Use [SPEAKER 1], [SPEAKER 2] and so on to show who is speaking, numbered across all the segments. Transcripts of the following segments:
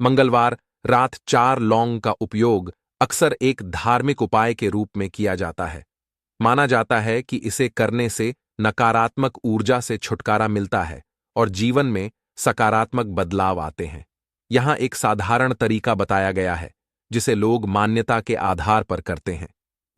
[SPEAKER 1] मंगलवार रात 4 लौंग का उपयोग अक्सर एक धार्मिक उपाय के रूप में किया जाता है। माना जाता है कि इसे करने से नकारात्मक ऊर्जा से छुटकारा मिलता है और जीवन में सकारात्मक बदलाव आते हैं। यहाँ एक साधारण तरीका बताया गया है जिसे लोग मान्यता के आधार पर करते हैं।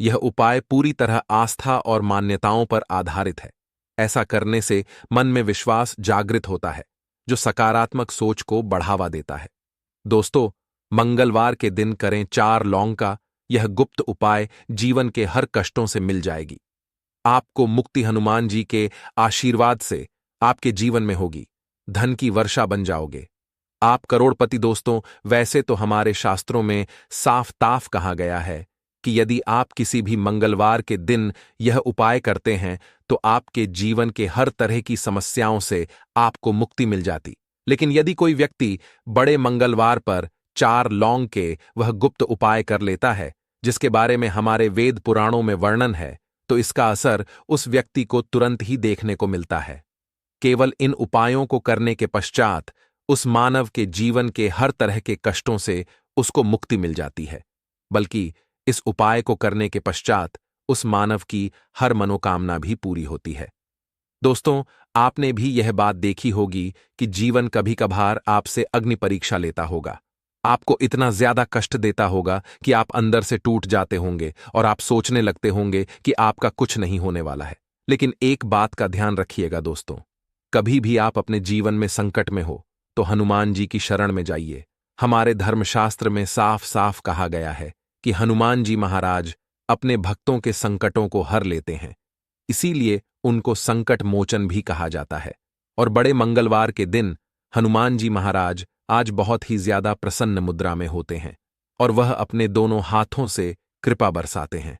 [SPEAKER 1] यह उपाय पूरी तरह आस्था और मान्यताओं पर आधारित है। ऐसा करने से मन में विश्वास जागृत होता है, जो सकारात्मक सोच को बढ़ावा देता है। दोस्तों, मंगलवार के दिन करें 4 लौंग का यह गुप्त उपाय, जीवन के हर कष्टों से मिल जाएगी। आपको मुक्ति हनुमान जी के आशीर्वाद से आपके जीवन में होगी। धन की वर्षा बन जाओगे। आप करोड़पति। दोस्तों, वैसे तो हमारे शास्त्रों में साफ ताफ कहा गया है कि यदि आप किसी भी मंगलवार के दिन यह उपाय करते हैं तो आपके जीवन के हर तरह की समस्याओं से आपको मुक्ति मिल जाती। लेकिन यदि कोई व्यक्ति बड़े मंगलवार पर 4 लौंग के वह गुप्त उपाय कर लेता है जिसके बारे में हमारे वेद पुराणों में वर्णन है, तो इसका असर उस व्यक्ति को तुरंत ही देखने को मिलता है। केवल इन उपायों को करने के पश्चात उस मानव के जीवन के हर तरह के कष्टों से उसको मुक्ति मिल जाती है, बल्कि इस उपाय को करने के पश्चात उस मानव की हर मनोकामना भी पूरी होती है। दोस्तों, आपने भी यह बात देखी होगी कि जीवन कभी कभार आपसे अग्नि परीक्षा लेता होगा। आपको इतना ज्यादा कष्ट देता होगा कि आप अंदर से टूट जाते होंगे और आप सोचने लगते होंगे कि आपका कुछ नहीं होने वाला है। लेकिन एक बात का ध्यान रखिएगा दोस्तों, कभी भी आप अपने जीवन में संकट में हो तो हनुमान जी की शरण में जाइए। हमारे धर्मशास्त्र में साफ साफ कहा गया है कि हनुमान जी महाराज अपने भक्तों के संकटों को हर लेते हैं, इसीलिए उनको संकट मोचन भी कहा जाता है। और बड़े मंगलवार के दिन हनुमान जी महाराज आज बहुत ही ज्यादा प्रसन्न मुद्रा में होते हैं और वह अपने दोनों हाथों से कृपा बरसाते हैं।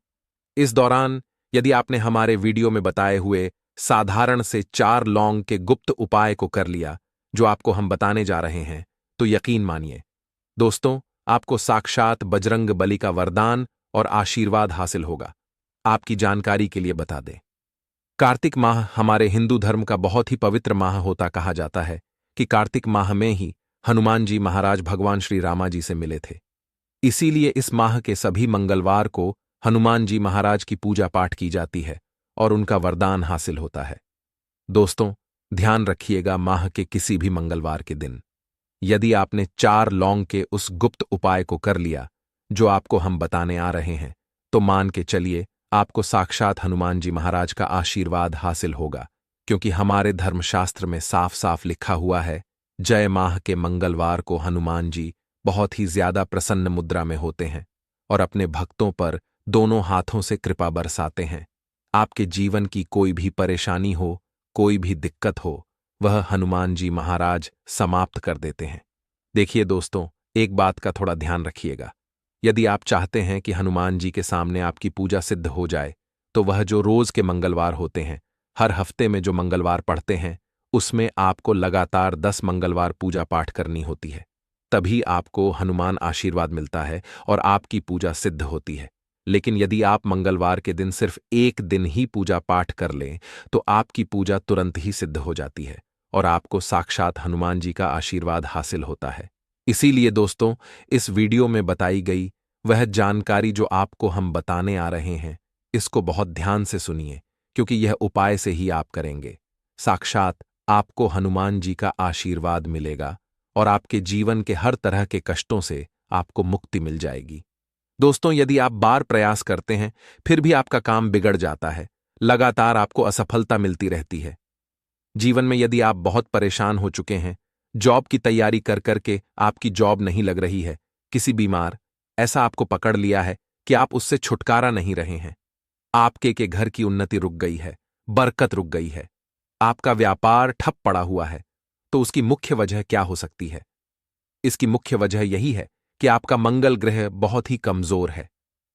[SPEAKER 1] इस दौरान यदि आपने हमारे वीडियो में बताए हुए साधारण से 4 लौंग के गुप्त उपाय को कर लिया जो आपको हम बताने जा रहे हैं, तो यकीन मानिए दोस्तों, आपको साक्षात बजरंग बली का वरदान और आशीर्वाद हासिल होगा। आपकी जानकारी के लिए बता दें, कार्तिक माह हमारे हिंदू धर्म का बहुत ही पवित्र माह होता कहा जाता है कि कार्तिक माह में ही हनुमान जी महाराज भगवान श्री रामा जी से मिले थे। इसीलिए इस माह के सभी मंगलवार को हनुमान जी महाराज की पूजा पाठ की जाती है और उनका वरदान हासिल होता है। दोस्तों, ध्यान रखिएगा, माह के किसी भी मंगलवार के दिन यदि आपने 4 लौंग के उस गुप्त उपाय को कर लिया जो आपको हम बताने आ रहे हैं, तो मान के चलिए आपको साक्षात हनुमान जी महाराज का आशीर्वाद हासिल होगा, क्योंकि हमारे धर्मशास्त्र में साफ साफ लिखा हुआ है, जय माह के मंगलवार को हनुमान जी बहुत ही ज्यादा प्रसन्न मुद्रा में होते हैं और अपने भक्तों पर दोनों हाथों से कृपा बरसाते हैं। आपके जीवन की कोई भी परेशानी हो, कोई भी दिक्कत हो, वह हनुमान जी महाराज समाप्त कर देते हैं। देखिए दोस्तों, एक बात का थोड़ा ध्यान रखिएगा, यदि आप चाहते हैं कि हनुमान जी के सामने आपकी पूजा सिद्ध हो जाए, तो वह जो रोज के मंगलवार होते हैं, हर हफ्ते में जो मंगलवार पढ़ते हैं, उसमें आपको लगातार 10 मंगलवार पूजा पाठ करनी होती है। तभी आपको हनुमान आशीर्वाद मिलता है और आपकी पूजा सिद्ध होती है। लेकिन यदि आप मंगलवार के दिन सिर्फ एक दिन ही पूजा पाठ कर लें, तो आपकी पूजा तुरंत ही सिद्ध हो जाती है और आपको साक्षात हनुमान जी का आशीर्वाद हासिल होता है। इसीलिए दोस्तों, इस वीडियो में बताई गई वह जानकारी जो आपको हम बताने आ रहे हैं, इसको बहुत ध्यान से सुनिए, क्योंकि यह उपाय से ही आप करेंगे, साक्षात आपको हनुमान जी का आशीर्वाद मिलेगा और आपके जीवन के हर तरह के कष्टों से आपको मुक्ति मिल जाएगी। दोस्तों, यदि आप बार प्रयास करते हैं फिर भी आपका काम बिगड़ जाता है, लगातार आपको असफलता मिलती रहती है, जीवन में यदि आप बहुत परेशान हो चुके हैं, जॉब की तैयारी कर करके आपकी जॉब नहीं लग रही है, किसी बीमार ऐसा आपको पकड़ लिया है कि आप उससे छुटकारा नहीं रहे हैं, आपके के घर की उन्नति रुक गई है, बरकत रुक गई है, आपका व्यापार ठप पड़ा हुआ है, तो उसकी मुख्य वजह क्या हो सकती है? इसकी मुख्य वजह यही है कि आपका मंगल ग्रह बहुत ही कमजोर है।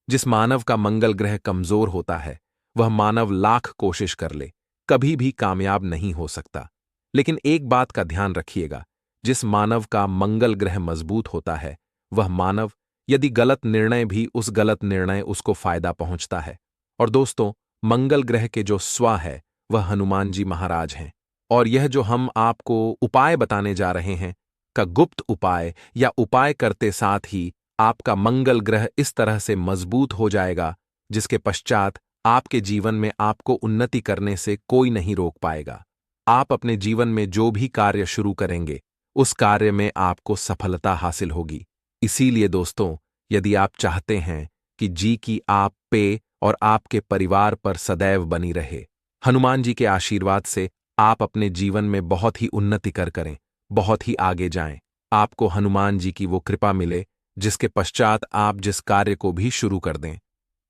[SPEAKER 1] जिस मानव का मंगल ग्रह कमजोर होता है, वह मानव लाख कोशिश कर ले, कभी भी कामयाब नहीं हो सकता। लेकिन एक बात का ध्यान रखिएगा, जिस मानव का मंगल ग्रह मजबूत होता है, वह मानव यदि गलत निर्णय भी उस गलत निर्णय उसको फायदा पहुंचता है। और दोस्तों, मंगल ग्रह के जो स्वा है वह हनुमान जी महाराज हैं, और यह जो हम आपको उपाय बताने जा रहे हैं, का गुप्त उपाय या उपाय करते साथ ही आपका मंगल ग्रह इस तरह से मजबूत हो जाएगा जिसके पश्चात आपके जीवन में आपको उन्नति करने से कोई नहीं रोक पाएगा। आप अपने जीवन में जो भी कार्य शुरू करेंगे उस कार्य में आपको सफलता हासिल होगी। इसीलिए दोस्तों, यदि आप चाहते हैं कि जी की आप पे और आपके परिवार पर सदैव बनी रहे, हनुमान जी के आशीर्वाद से आप अपने जीवन में बहुत ही उन्नति करें, बहुत ही आगे जाएं, आपको हनुमान जी की वो कृपा मिले जिसके पश्चात आप जिस कार्य को भी शुरू कर दें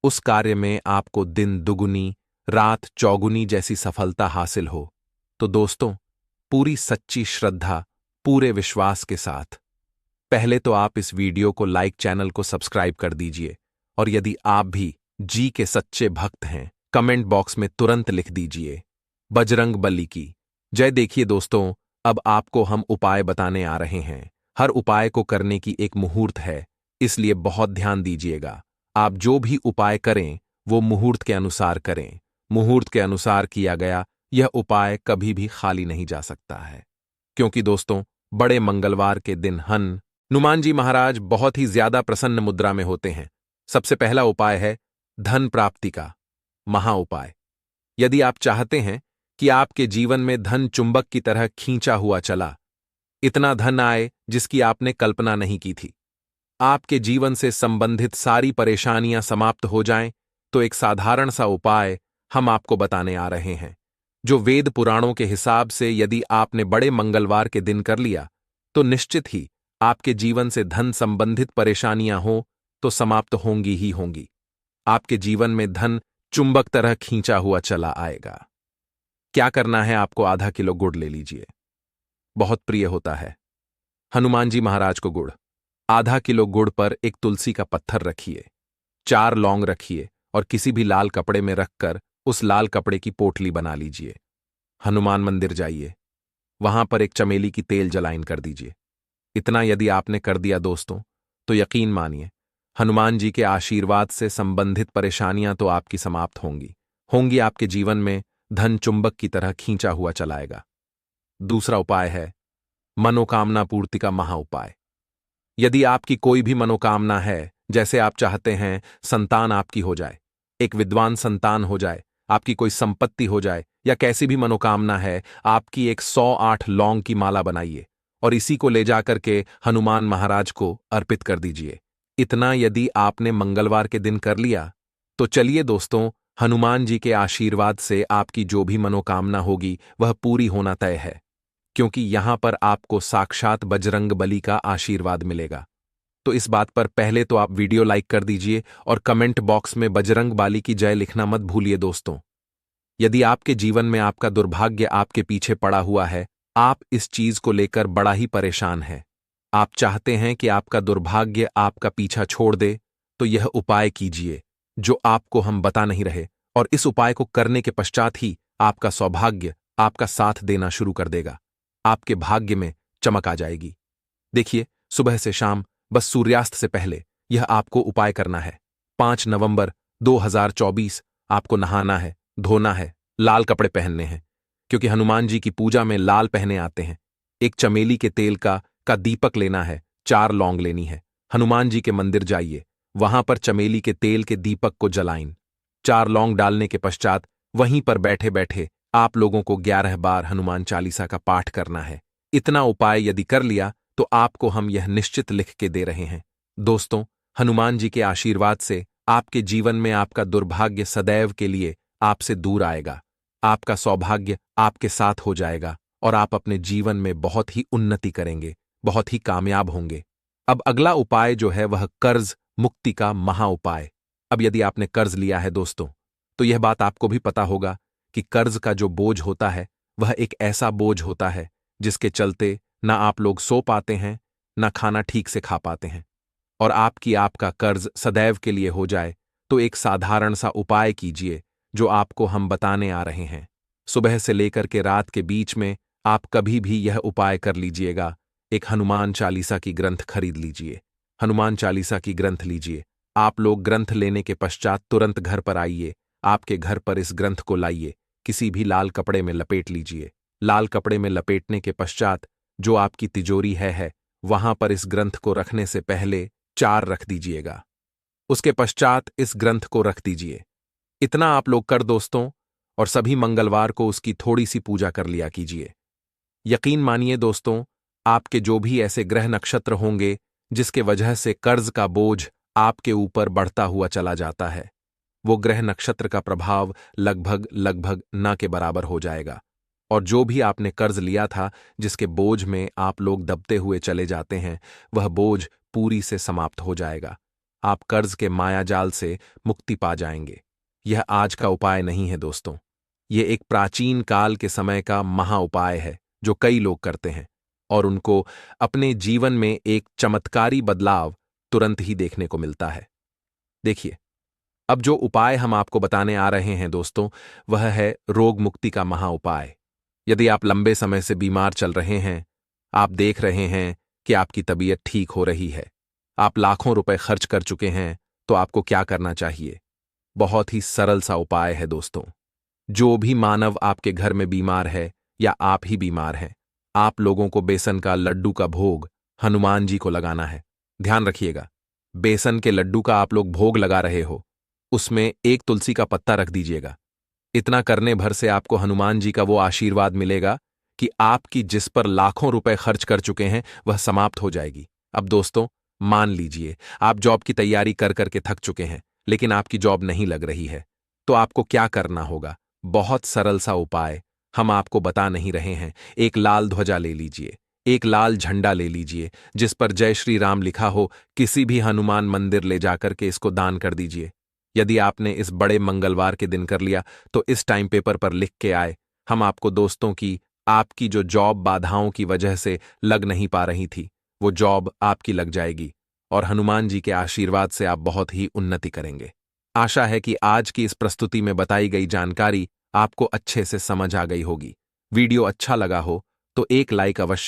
[SPEAKER 1] उस कार्य में आपको दिन दुगुनी रात चौगुनी जैसी सफलता हासिल हो। तो दोस्तों, पूरी सच्ची श्रद्धा, पूरे विश्वास के साथ पहले तो आप इस वीडियो को लाइक, चैनल को सब्सक्राइब कर दीजिए और यदि आप भी जी के सच्चे भक्त हैं, कमेंट बॉक्स में तुरंत लिख दीजिए बजरंग बली की जय। देखिए दोस्तों, अब आपको हम उपाय बताने आ रहे हैं। हर उपाय को करने की एक मुहूर्त है, इसलिए बहुत ध्यान दीजिएगा। आप जो भी उपाय करें वो मुहूर्त के अनुसार करें। मुहूर्त के अनुसार किया गया यह उपाय कभी भी खाली नहीं जा सकता है, क्योंकि दोस्तों, बड़े मंगलवार के दिन हनुमान जी महाराज बहुत ही ज्यादा प्रसन्न मुद्रा में होते हैं। सबसे पहला उपाय है धन प्राप्ति का महा उपाय। यदि आप चाहते हैं कि आपके जीवन में धन चुंबक की तरह खींचा हुआ चला, इतना धन आए जिसकी आपने कल्पना नहीं की थी, आपके जीवन से संबंधित सारी परेशानियां समाप्त हो जाएं, तो एक साधारण सा उपाय हम आपको बताने आ रहे हैं, जो वेद पुराणों के हिसाब से यदि आपने बड़े मंगलवार के दिन कर लिया तो निश्चित ही आपके जीवन से धन संबंधित परेशानियां हो तो समाप्त होंगी ही होंगी। आपके जीवन में धन चुंबक तरह खींचा हुआ चला आएगा। क्या करना है, आपको आधा किलो गुड़ ले लीजिए, बहुत प्रिय होता है हनुमान जी महाराज को गुड़। आधा किलो गुड़ पर एक तुलसी का पत्थर रखिए, 4 लौंग रखिए और किसी भी लाल कपड़े में रखकर उस लाल कपड़े की पोटली बना लीजिए। हनुमान मंदिर जाइए, वहां पर एक चमेली की तेल जलाइन कर दीजिए। इतना यदि आपने कर दिया दोस्तों, तो यकीन मानिए हनुमान जी के आशीर्वाद से संबंधित परेशानियां तो आपकी समाप्त होंगी आपके जीवन में धन चुंबक की तरह खींचा हुआ चलाएगा। दूसरा उपाय है मनोकामना पूर्ति का महा उपाय। यदि आपकी कोई भी मनोकामना है, जैसे आप चाहते हैं संतान आपकी हो जाए, एक विद्वान संतान हो जाए, आपकी कोई संपत्ति हो जाए, या कैसी भी मनोकामना है, आपकी एक 108 लौंग की माला बनाइए और इसी को ले जाकर के हनुमान महाराज को अर्पित कर दीजिए। इतना यदि आपने मंगलवार के दिन कर लिया तो चलिए दोस्तों, हनुमान जी के आशीर्वाद से आपकी जो भी मनोकामना होगी वह पूरी होना तय है, क्योंकि यहां पर आपको साक्षात बजरंग बली का आशीर्वाद मिलेगा। तो इस बात पर पहले तो आप वीडियो लाइक कर दीजिए और कमेंट बॉक्स में बजरंग बली की जय लिखना मत भूलिए दोस्तों। यदि आपके जीवन में आपका दुर्भाग्य आपके पीछे पड़ा हुआ है, आप इस चीज को लेकर बड़ा ही परेशान हैं, आप चाहते हैं कि आपका दुर्भाग्य आपका पीछा छोड़ दे, तो यह उपाय कीजिए जो आपको हम बता नहीं रहे, और इस उपाय को करने के पश्चात ही आपका सौभाग्य आपका साथ देना शुरू कर देगा। आपके भाग्य में चमक आ जाएगी। देखिए, सुबह से शाम, बस सूर्यास्त से पहले यह आपको उपाय करना है। 5 नवंबर 2024 आपको नहाना है, धोना है, लाल कपड़े पहनने हैं, क्योंकि हनुमान जी की पूजा में लाल पहने आते हैं। एक चमेली के तेल का दीपक लेना है, 4 लौंग लेनी है। हनुमान जी के मंदिर जाइए, वहां पर चमेली के तेल के दीपक को जलाइन। 4 लौंग डालने के पश्चात वहीं पर बैठे बैठे आप लोगों को 11 बार हनुमान चालीसा का पाठ करना है। इतना उपाय यदि कर लिया तो आपको हम यह निश्चित लिख के दे रहे हैं दोस्तों, हनुमान जी के आशीर्वाद से आपके जीवन में आपका दुर्भाग्य सदैव के लिए आपसे दूर आएगा, आपका सौभाग्य आपके साथ हो जाएगा और आप अपने जीवन में बहुत ही उन्नति करेंगे, बहुत ही कामयाब होंगे। अब अगला उपाय जो है वह कर्ज मुक्ति का महा उपाय। अब यदि आपने कर्ज लिया है दोस्तों, तो यह बात आपको भी पता होगा कि कर्ज का जो बोझ होता है वह एक ऐसा बोझ होता है जिसके चलते ना आप लोग सो पाते हैं, ना खाना ठीक से खा पाते हैं। और आपका कर्ज सदैव के लिए हो जाए तो एक साधारण सा उपाय कीजिए जो आपको हम बताने आ रहे हैं। सुबह से लेकर के रात के बीच में आप कभी भी यह उपाय कर लीजिएगा। एक हनुमान चालीसा की ग्रंथ खरीद लीजिए, हनुमान चालीसा की ग्रंथ लीजिए। आप लोग ग्रंथ लेने के पश्चात तुरंत घर पर आइए, आपके घर पर इस ग्रंथ को लाइए, किसी भी लाल कपड़े में लपेट लीजिए। लाल कपड़े में लपेटने के पश्चात जो आपकी तिजोरी है वहां पर इस ग्रंथ को रखने से पहले 4 रख दीजिएगा। उसके पश्चात इस ग्रंथ को रख दीजिए। इतना आप लोग कर दोस्तों, और सभी मंगलवार को उसकी थोड़ी सी पूजा कर लिया कीजिए। यकीन मानिए दोस्तों, आपके जो भी ऐसे ग्रह नक्षत्र होंगे जिसके वजह से कर्ज का बोझ आपके ऊपर बढ़ता हुआ चला जाता है, वो ग्रह नक्षत्र का प्रभाव लगभग लगभग न के बराबर हो जाएगा। और जो भी आपने कर्ज लिया था, जिसके बोझ में आप लोग दबते हुए चले जाते हैं, वह बोझ पूरी से समाप्त हो जाएगा। आप कर्ज के मायाजाल से मुक्ति पा जाएंगे। यह आज का उपाय नहीं है दोस्तों, ये एक प्राचीन काल के समय का महा उपाय है जो कई लोग करते हैं, और उनको अपने जीवन में एक चमत्कारी बदलाव तुरंत ही देखने को मिलता है। देखिए, अब जो उपाय हम आपको बताने आ रहे हैं दोस्तों, वह है रोग मुक्ति का महा उपाय। यदि आप लंबे समय से बीमार चल रहे हैं, आप देख रहे हैं कि आपकी तबीयत ठीक हो रही है, आप लाखों रुपए खर्च कर चुके हैं, तो आपको क्या करना चाहिए? बहुत ही सरल सा उपाय है दोस्तों। जो भी मानव आपके घर में बीमार है या आप ही बीमार हैं, आप लोगों को बेसन का लड्डू का भोग हनुमान जी को लगाना है। ध्यान रखिएगा, बेसन के लड्डू का आप लोग भोग लगा रहे हो, उसमें एक तुलसी का पत्ता रख दीजिएगा। इतना करने भर से आपको हनुमान जी का वो आशीर्वाद मिलेगा कि आपकी जिस पर लाखों रुपए खर्च कर चुके हैं वह समाप्त हो जाएगी। अब दोस्तों, मान लीजिए आप जॉब की तैयारी कर करके थक चुके हैं, लेकिन आपकी जॉब नहीं लग रही है, तो आपको क्या करना होगा? बहुत सरल सा उपाय हम आपको बता नहीं रहे हैं। एक लाल ध्वजा ले लीजिए, एक लाल झंडा ले लीजिए जिस पर जय श्री राम लिखा हो, किसी भी हनुमान मंदिर ले जाकर के इसको दान कर दीजिए। यदि आपने इस बड़े मंगलवार के दिन कर लिया, तो इस टाइम पेपर पर लिख के आए। हम आपको दोस्तों की आपकी जो जॉब बाधाओं की वजह से लग नहीं पा रही थी, वो जॉब आपकी लग जाएगी, और हनुमान जी के आशीर्वाद से आप बहुत ही उन्नति करेंगे। आशा है कि आज की इस प्रस्तुति में बताई गई जानकारी आपको अच्छे से समझ आ गई होगी। वीडियो अच्छा लगा हो तो एक लाइक अवश्य